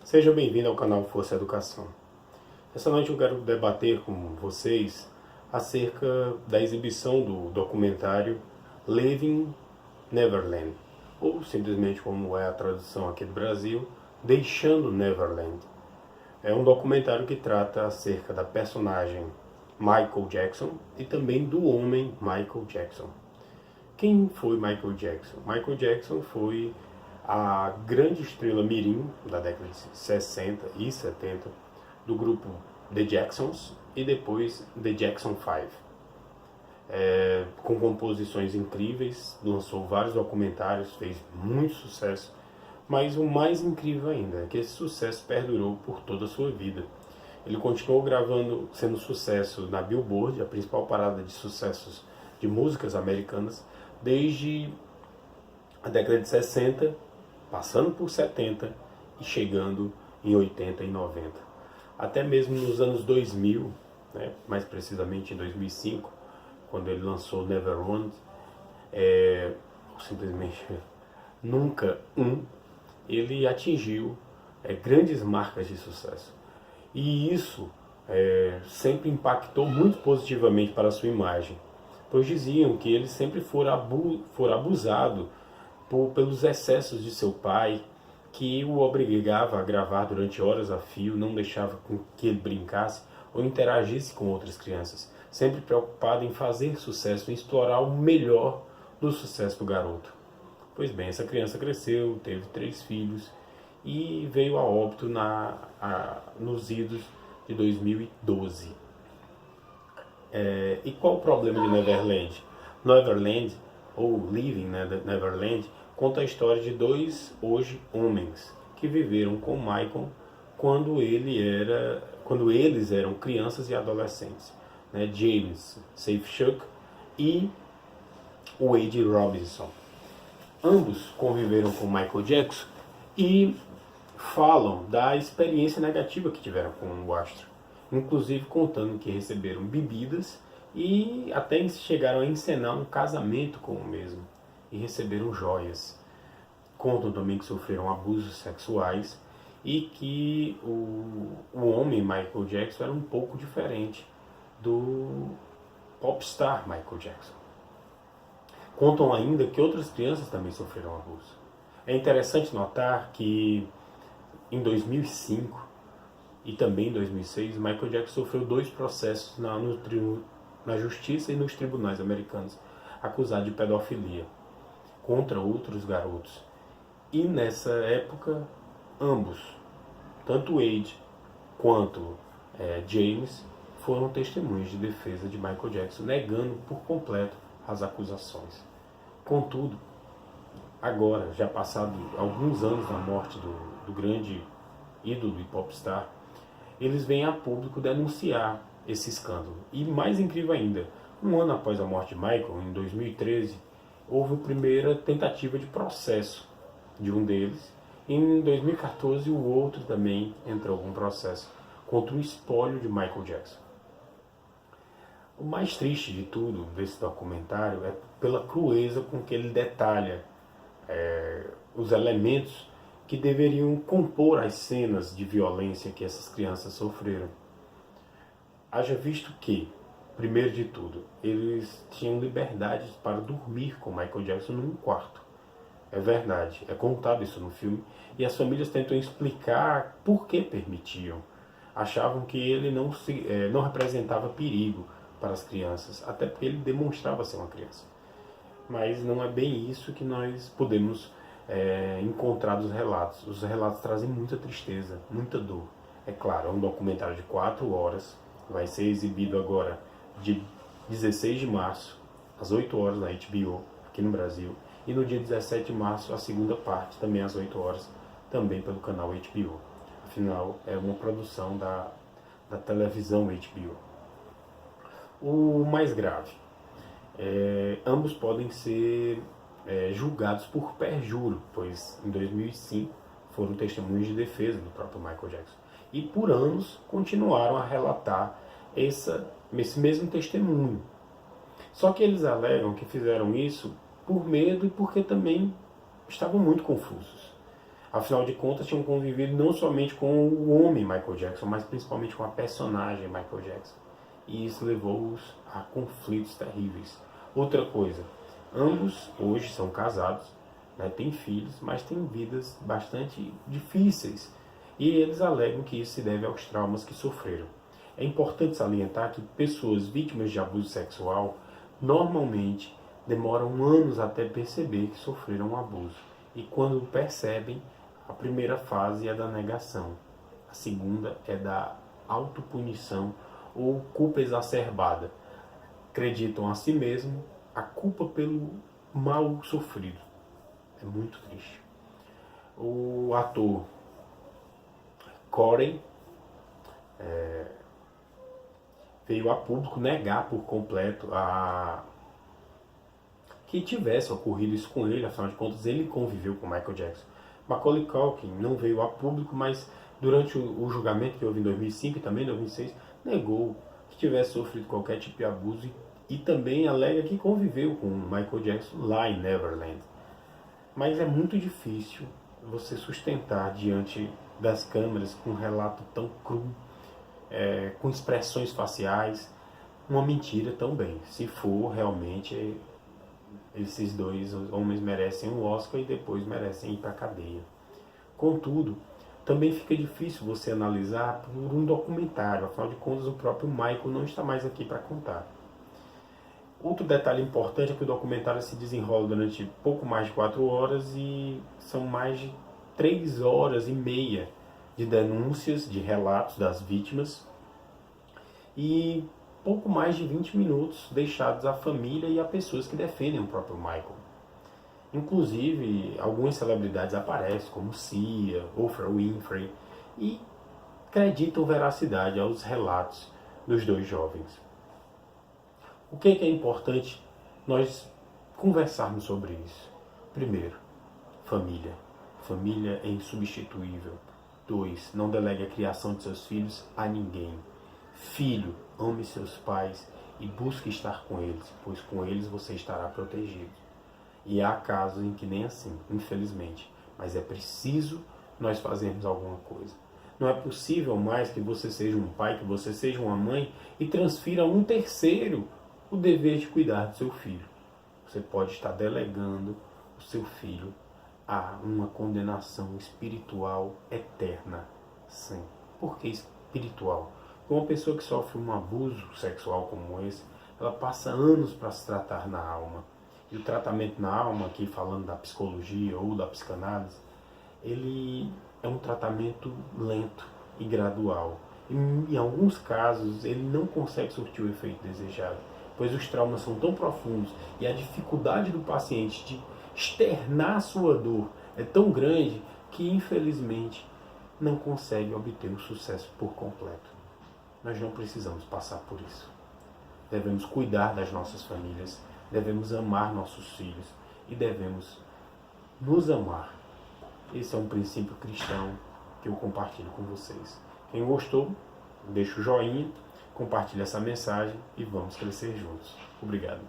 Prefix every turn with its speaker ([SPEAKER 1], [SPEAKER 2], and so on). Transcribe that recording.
[SPEAKER 1] Seja bem-vindo ao canal Força Educação. Essa noite eu quero debater com vocês acerca da exibição do documentário Leaving Neverland, ou simplesmente como é a tradução aqui do Brasil, Deixando Neverland. É um documentário que trata acerca da personagem Michael Jackson e também do homem Michael Jackson. Quem foi Michael Jackson? Michael Jackson foi a grande estrela mirim da década de 60 e 70 do grupo The Jacksons e depois The Jackson 5. Com composições incríveis, lançou vários documentários, fez muito sucesso, mas o mais incrível ainda é que esse sucesso perdurou por toda a sua vida. Ele continuou gravando, sendo sucesso na Billboard, a principal parada de sucessos de músicas americanas, desde a década de 60, passando por 70 e chegando em 80 e 90. Até mesmo nos anos 2000, né, mais precisamente em 2005, quando ele lançou Neverland, ou simplesmente Nunca ele atingiu grandes marcas de sucesso. E isso sempre impactou muito positivamente para a sua imagem, pois diziam que ele sempre fora abusado pelos excessos de seu pai, que o obrigava a gravar durante horas a fio, não deixava que ele brincasse ou interagisse com outras crianças, sempre preocupado em fazer sucesso, em explorar o melhor do sucesso do garoto. Pois bem, essa criança cresceu, teve 3 filhos e veio a óbito nos idos de 2012. E qual o problema de Neverland? Neverland, ou Leaving Neverland, conta a história de 2 hoje homens que viveram com Michael quando eles eram crianças e adolescentes, né? James Safechuck e Wade Robinson. Ambos conviveram com Michael Jackson e falam da experiência negativa que tiveram com o astro, inclusive contando que receberam bebidas e até chegaram a encenar um casamento com o mesmo e receberam joias. Contam também que sofreram abusos sexuais e que o homem Michael Jackson era um pouco diferente do popstar Michael Jackson. Contam ainda que outras crianças também sofreram abuso. É interessante notar que em 2005 e também em 2006, Michael Jackson sofreu 2 processos na justiça e nos tribunais americanos, acusado de pedofilia contra outros garotos. E nessa época, ambos, tanto Wade quanto James, foram testemunhas de defesa de Michael Jackson, negando por completo as acusações. Contudo, agora, já passado alguns anos da morte do grande ídolo e popstar, eles vêm a público denunciar esse escândalo. E mais incrível ainda, um ano após a morte de Michael, em 2013, houve a primeira tentativa de processo de um deles. Em 2014, o outro também entrou com um processo contra o espólio de Michael Jackson. O mais triste de tudo desse documentário é pela crueza com que ele detalha os elementos que deveriam compor as cenas de violência que essas crianças sofreram. Haja visto que, primeiro de tudo, eles tinham liberdade para dormir com Michael Jackson num quarto. É verdade, é contado isso no filme, e as famílias tentam explicar por que permitiam. Achavam que ele não representava perigo para as crianças, até porque ele demonstrava ser uma criança. Mas não é bem isso que nós podemos encontrar dos relatos. Os relatos trazem muita tristeza, muita dor. É claro, é um documentário de 4 horas, vai ser exibido agora de 16 de março, às 8 horas na HBO, aqui no Brasil, e no dia 17 de março, a segunda parte, também às 8 horas, também pelo canal HBO. Afinal, é uma produção da televisão HBO. O mais grave, ambos podem ser julgados por perjúrio, pois em 2005 foram testemunhas de defesa do próprio Michael Jackson. E por anos continuaram a relatar esse mesmo testemunho. Só que eles alegam que fizeram isso por medo e porque também estavam muito confusos. Afinal de contas, tinham convivido não somente com o homem Michael Jackson, mas principalmente com a personagem Michael Jackson. E isso levou-os a conflitos terríveis. Outra coisa, ambos hoje são casados, né, têm filhos, mas têm vidas bastante difíceis. E eles alegam que isso se deve aos traumas que sofreram. É importante salientar que pessoas vítimas de abuso sexual normalmente demoram anos até perceber que sofreram um abuso. E quando percebem, a primeira fase é da negação. A segunda é da autopunição ou culpa exacerbada. Acreditam a si mesmo a culpa pelo mal sofrido. É muito triste. O ator Corey veio a público negar por completo que tivesse ocorrido isso com ele. Afinal de contas, ele conviveu com Michael Jackson. Macaulay Culkin não veio a público, mas durante o julgamento que houve em 2005 e também em 2006, negou que tivesse sofrido qualquer tipo de abuso e também alega que conviveu com Michael Jackson lá em Neverland. Mas é muito difícil você sustentar diante das câmeras com um relato tão cru, com expressões faciais, uma mentira tão bem. Se for realmente, esses dois homens merecem um Oscar e depois merecem ir para a cadeia. Contudo, também fica difícil você analisar por um documentário. Afinal de contas, o próprio Michael não está mais aqui para contar. Outro detalhe importante é que o documentário se desenrola durante pouco mais de 4 horas e são mais de 3 horas e meia de denúncias, de relatos das vítimas e pouco mais de 20 minutos deixados à família e a pessoas que defendem o próprio Michael. Inclusive, algumas celebridades aparecem, como Cia, Oprah Winfrey, e acreditam veracidade aos relatos dos dois jovens. O que é importante nós conversarmos sobre isso? Primeiro, família. Família é insubstituível. 2. Não delegue a criação de seus filhos a ninguém. Filho, ame seus pais e busque estar com eles, pois com eles você estará protegido. E há casos em que nem assim, infelizmente, mas é preciso nós fazermos alguma coisa. Não é possível mais que você seja um pai, que você seja uma mãe e transfira a um terceiro o dever de cuidar do seu filho. Você pode estar delegando o seu filho a uma condenação espiritual eterna. Sim. Por que espiritual? Porque uma pessoa que sofre um abuso sexual como esse, ela passa anos para se tratar na alma. E o tratamento na alma, aqui falando da psicologia ou da psicanálise, ele é um tratamento lento e gradual. Em alguns casos, ele não consegue surtir o efeito desejado, pois os traumas são tão profundos e a dificuldade do paciente de externar sua dor é tão grande que, infelizmente, não consegue obter o sucesso por completo. Nós não precisamos passar por isso. Devemos cuidar das nossas famílias, devemos amar nossos filhos e devemos nos amar. Esse é um princípio cristão que eu compartilho com vocês. Quem gostou, deixa o joinha, compartilha essa mensagem e vamos crescer juntos. Obrigado.